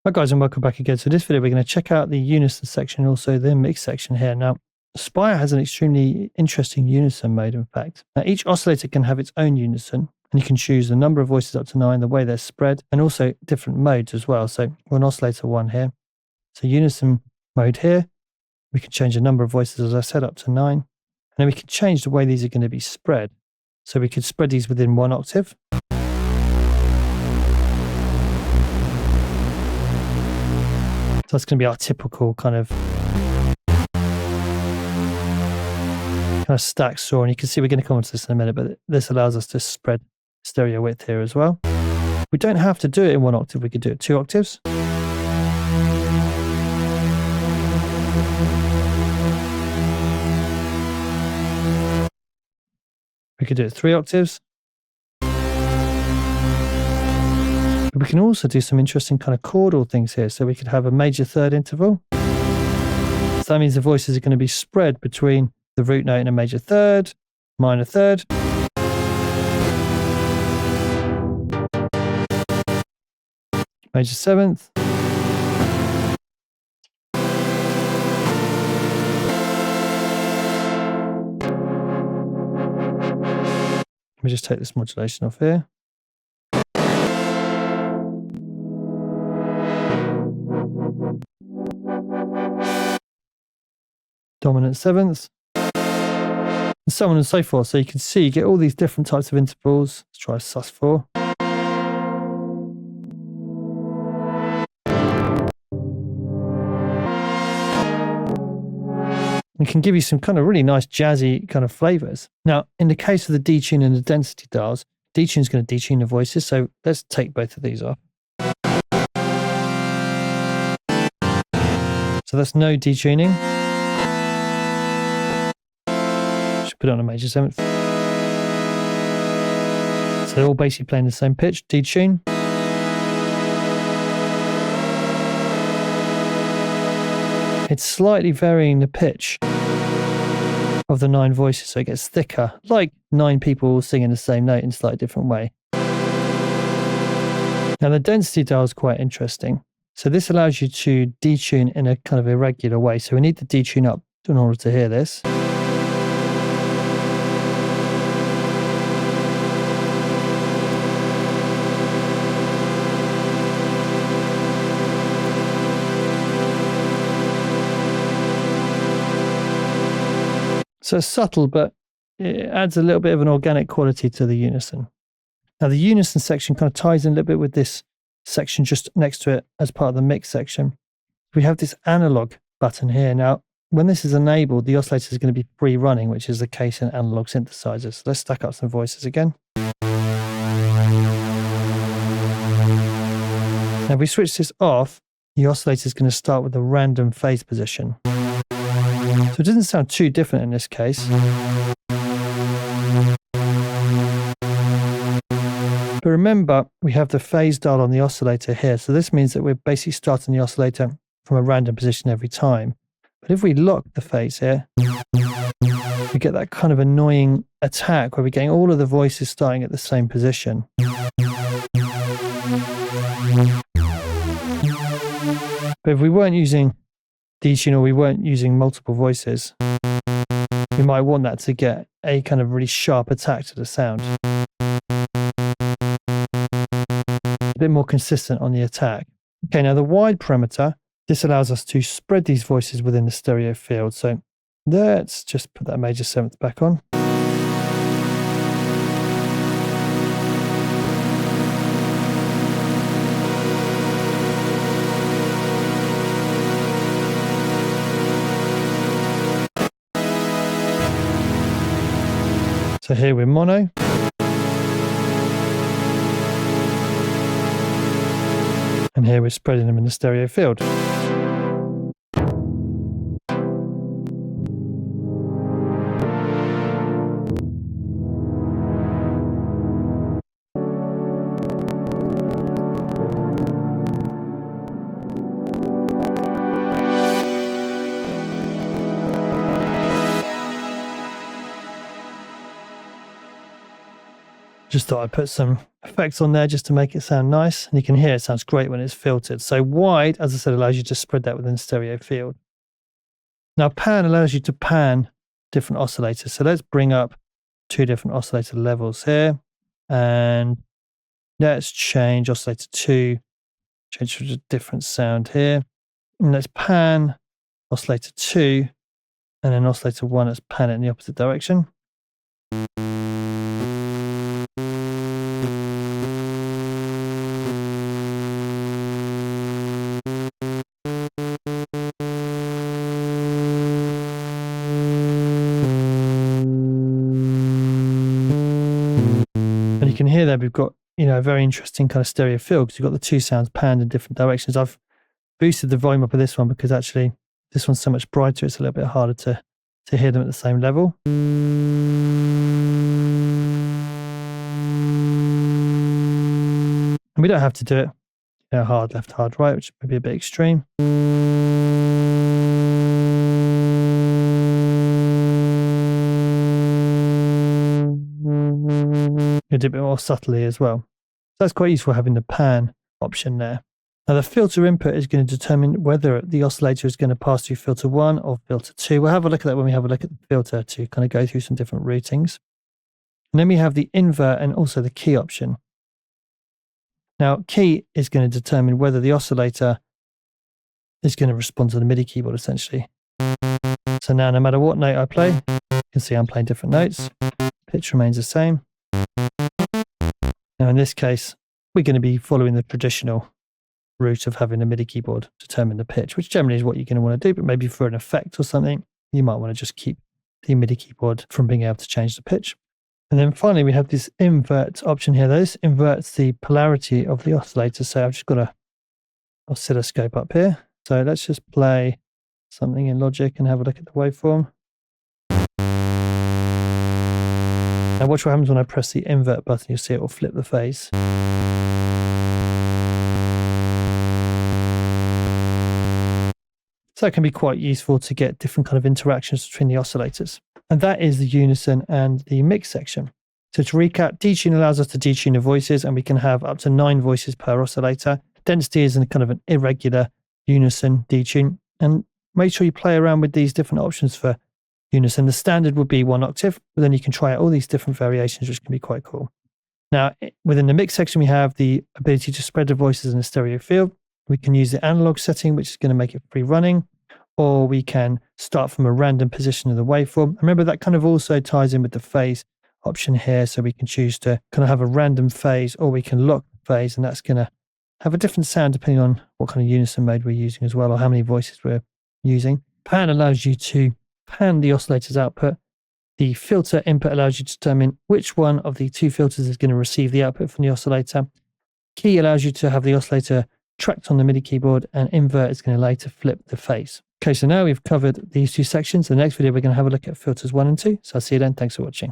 Hi guys, and welcome back again. So this video we're going to check out the unison section and also the mix section here. Now, Spire has an extremely interesting unison mode, in fact. Now, each oscillator can have its own unison, and you can choose the number of voices up to 9, the way they're spread, and also different modes as well. So we're on oscillator 1 here. So unison mode here, we can change the number of voices, as I said, up to 9. And then we can change the way these are going to be spread. So we could spread these within 1 octave. So that's going to be our typical kind of stack saw, and you can see we're going to come on to this in a minute, but this allows us to spread stereo width here as well. We don't have to do it in 1 octave, we could do it 2 octaves. We could do it 3 octaves. But we can also do some interesting kind of chordal things here. So we could have a major third interval. So that means the voices are going to be spread between the root note and a major third, minor third. Major seventh. Let me just take this modulation off here. Dominant sevenths, and so on and so forth. So you can see you get all these different types of intervals. Let's try sus4. It can give you some kind of really nice jazzy kind of flavors. Now, in the case of the detune and the density dials, detune is going to detune the voices. So let's take both of these off. So that's no detuning. Put it on a major seventh. So they're all basically playing the same pitch, detune. It's slightly varying the pitch of the 9 voices, so it gets thicker, like 9 people singing the same note in a slightly different way. Now the density dial is quite interesting. So this allows you to detune in a kind of irregular way. So we need to detune up in order to hear this. So it's subtle, but it adds a little bit of an organic quality to the unison. Now the unison section kind of ties in a little bit with this section just next to it as part of the mix section. We have this analog button here. Now, when this is enabled, the oscillator is going to be free running, which is the case in analog synthesizers. So let's stack up some voices again. Now if we switch this off, the oscillator is going to start with a random phase position. So it doesn't sound too different in this case. But remember, we have the phase dial on the oscillator here. So this means that we're basically starting the oscillator from a random position every time. But if we lock the phase here, we get that kind of annoying attack where we're getting all of the voices starting at the same position. But if we weren't using detune or we weren't using multiple voices, we might want that to get a kind of really sharp attack to the sound. A bit more consistent on the attack. Okay, now the wide parameter, this allows us to spread these voices within the stereo field. So let's just put that major seventh back on. So here we're mono. And here we're spreading them in the stereo field. Just thought I'd put some effects on there just to make it sound nice. And you can hear it sounds great when it's filtered. So wide, as I said, allows you to spread that within the stereo field. Now pan allows you to pan different oscillators. So let's bring up 2 different oscillator levels here. And let's change oscillator 2, change to a different sound here. And let's pan oscillator 2, and then oscillator 1, let's pan it in the opposite direction. And you can hear that we've got, a very interesting kind of stereo feel because you've got the 2 sounds panned in different directions. I've boosted the volume up of this one because actually this one's so much brighter, it's a little bit harder to hear them at the same level. And we don't have to do it, hard left, hard right, which may be a bit extreme. You do a bit more subtly as well. So that's quite useful having the pan option there. Now the filter input is going to determine whether the oscillator is going to pass through filter 1 or filter 2. We'll have a look at that when we have a look at the filter to kind of go through some different routings. And then we have the invert and also the key option. Now key is going to determine whether the oscillator is going to respond to the MIDI keyboard essentially. So now no matter what note I play, you can see I'm playing different notes. Pitch remains the same. Now in this case, we're going to be following the traditional route of having a MIDI keyboard determine the pitch, which generally is what you're going to want to do, but maybe for an effect or something, you might want to just keep the MIDI keyboard from being able to change the pitch. And then finally, we have this invert option here. This inverts the polarity of the oscillator. So I've just got a oscilloscope up here. So let's just play something in Logic and have a look at the waveform. Now watch what happens when I press the invert button. You'll see it will flip the phase. So that can be quite useful to get different kind of interactions between the oscillators. And that is the unison and the mix section. So to recap, detune allows us to detune the voices, and we can have up to 9 voices per oscillator. Density is kind of an irregular unison detune. And make sure you play around with these different options for unison. The standard would be 1 octave, but then you can try out all these different variations, which can be quite cool. Now, within the mix section, we have the ability to spread the voices in a stereo field. We can use the analog setting, which is going to make it free running, or we can start from a random position of the waveform. Remember, that kind of also ties in with the phase option here. So we can choose to kind of have a random phase, or we can lock the phase, and that's going to have a different sound depending on what kind of unison mode we're using as well, or how many voices we're using. Pan allows you to pan the oscillator's output. The filter input allows you to determine which one of the 2 filters is going to receive the output from the oscillator. Key allows you to have the oscillator tracked on the MIDI keyboard, and invert is going to later flip the phase. Okay, so now we've covered these 2 sections. In the next video, we're going to have a look at filters 1 and 2. So I'll see you then. Thanks for watching.